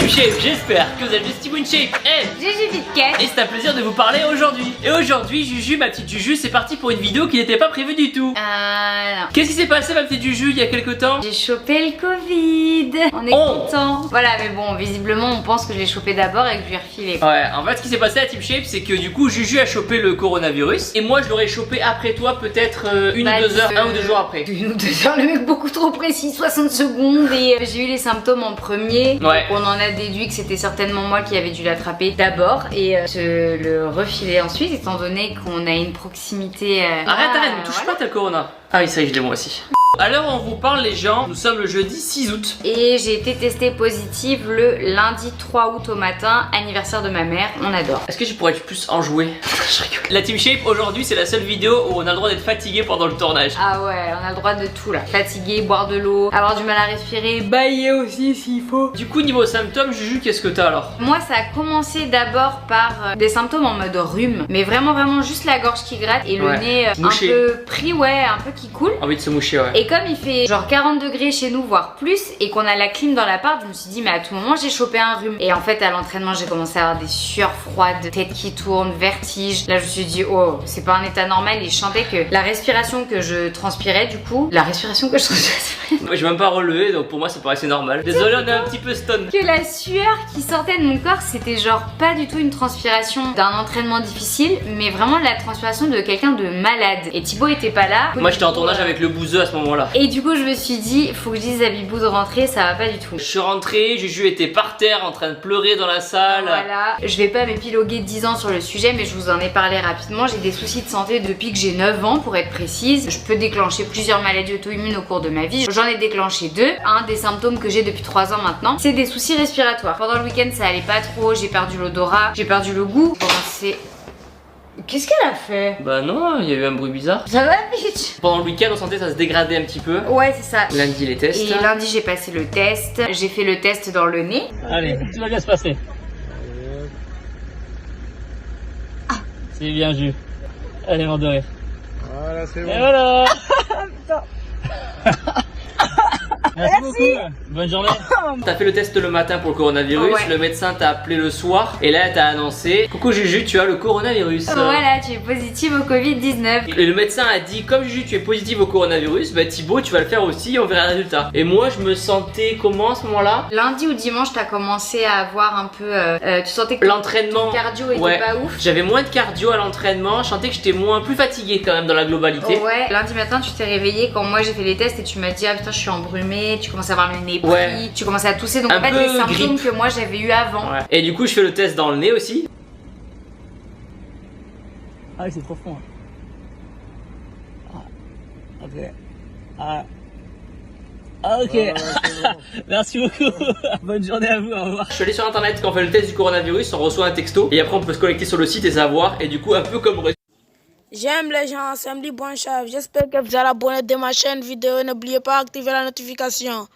Team Shape, j'espère que vous êtes juste Team Shape. Juju Pitcat. Et c'est un plaisir de vous parler aujourd'hui. Et aujourd'hui, Juju, ma petite Juju, c'est parti pour une vidéo qui n'était pas prévue du tout. Non. Qu'est-ce qui s'est passé, ma petite Juju, il y a quelques temps? J'ai chopé le Covid. On est content. Voilà, mais bon, visiblement, on pense que je l'ai chopé d'abord et que je lui ai refilé. Ouais, en fait, ce qui s'est passé à Team Shape, c'est que du coup, Juju a chopé le coronavirus. Et moi, je l'aurais chopé après toi, peut-être une ou deux heures, un ou deux jours après. Une ou deux heures, le mec beaucoup trop précis, 60 secondes. Et j'ai eu les symptômes en premier. Ouais. Donc on en a déduit que c'était certainement moi qui avais dû l'attraper d'abord et te le refiler ensuite, étant donné qu'on a une proximité. Arrête, ne touche pas, t'as le corona. Ah oui, ça y est, je l'ai moi aussi. Alors on vous parle les gens, nous sommes le jeudi 6 août. Et j'ai été testée positive le lundi 3 août au matin, anniversaire de ma mère, on adore. Est-ce que je pourrais être plus enjoué? La Team Shape aujourd'hui c'est la seule vidéo où on a le droit d'être fatigué pendant le tournage. Ah ouais, on a le droit de tout là. Fatigué, boire de l'eau, avoir du mal à respirer, bailler aussi s'il faut. Du coup niveau symptômes, Juju, qu'est-ce que t'as alors? Moi ça a commencé d'abord par des symptômes en mode rhume, mais vraiment juste la gorge qui gratte et le nez mouché. un peu pris, un peu qui coule. Envie de se moucher, ouais. Et comme il fait genre 40 degrés chez nous, voire plus, et qu'on a la clim dans l'appart, je me suis dit mais à tout moment j'ai chopé un rhume. Et en fait à l'entraînement j'ai commencé à avoir des sueurs froides, tête qui tourne, vertige. Là je me suis dit oh c'est pas un état normal et je sentais que la respiration que je transpirais du coup, Moi je vais même pas relever donc pour moi ça paraissait normal. Désolé on est un petit peu stone. Que la sueur qui sortait de mon corps c'était genre pas du tout une transpiration d'un entraînement difficile, mais vraiment la transpiration de quelqu'un de malade. Et Thibaut était pas là. Moi j'étais en tournage avec le bouseux à ce moment-là. Et du coup je me suis dit faut que je dise à Bibou de rentrer, ça va pas du tout. Je suis rentré, Juju était par terre en train de pleurer dans la salle. Voilà, je vais pas m'épiloguer 10 ans sur le sujet mais je vous en ai parlé rapidement. J'ai des soucis de santé depuis que j'ai 9 ans pour être précise. Je peux déclencher plusieurs maladies auto-immunes au cours de ma vie. J'en ai déclenché 2. Un des symptômes que j'ai depuis 3 ans maintenant, c'est des soucis respiratoires. Pendant le week-end ça allait pas trop, j'ai perdu l'odorat, j'ai perdu le goût. Qu'est-ce qu'elle a fait? Bah non, il y a eu un bruit bizarre. Ça va bitch? Pendant le week-end on sentait ça se dégrader un petit peu. Ouais c'est ça. Lundi les tests. Et lundi j'ai passé le test. J'ai fait le test dans le nez. Allez, tout va bien se passer. C'est bien Juju. Allez mort de rire. Voilà, c'est bon. Et voilà. Merci beaucoup. Bonne journée. T'as fait le test le matin pour le coronavirus, Ouais. le médecin t'a appelé le soir et là t'as annoncé coucou Juju, tu as le coronavirus. Voilà, tu es positive au Covid-19. Et le médecin a dit comme Juju tu es positive au coronavirus, bah Thibaut tu vas le faire aussi, on verra le résultat. Et moi je me sentais comment à ce moment-là? Lundi ou dimanche, t'as commencé à avoir un peu. Tu sentais que L'entraînement. ton cardio était pas ouf. J'avais moins de cardio à l'entraînement, je sentais que j'étais plus fatigué quand même dans la globalité. Ouais, lundi matin, tu t'es réveillé quand moi j'ai fait les tests et tu m'as dit ah putain, je suis embrumée, tu commences à avoir le nez pris, Ouais. tu commences à tousser, donc Un en fait peu les symptômes grippe. que moi j'avais eu avant. Ouais. Et du coup je fais le test dans le nez aussi. Ah oui, c'est profond. Ah, ok. Ah. Ah, ok. Voilà, c'est bon. Merci beaucoup. Bonne journée à vous. Au revoir. Je suis allé sur internet, quand on fait le test du coronavirus, on reçoit un texto et après on peut se connecter sur le site et savoir. Et du coup un peu comme J'aime les gens, samedi bon chef. J'espère que vous allez abonner de ma chaîne vidéo. N'oubliez pas d'activer la notification.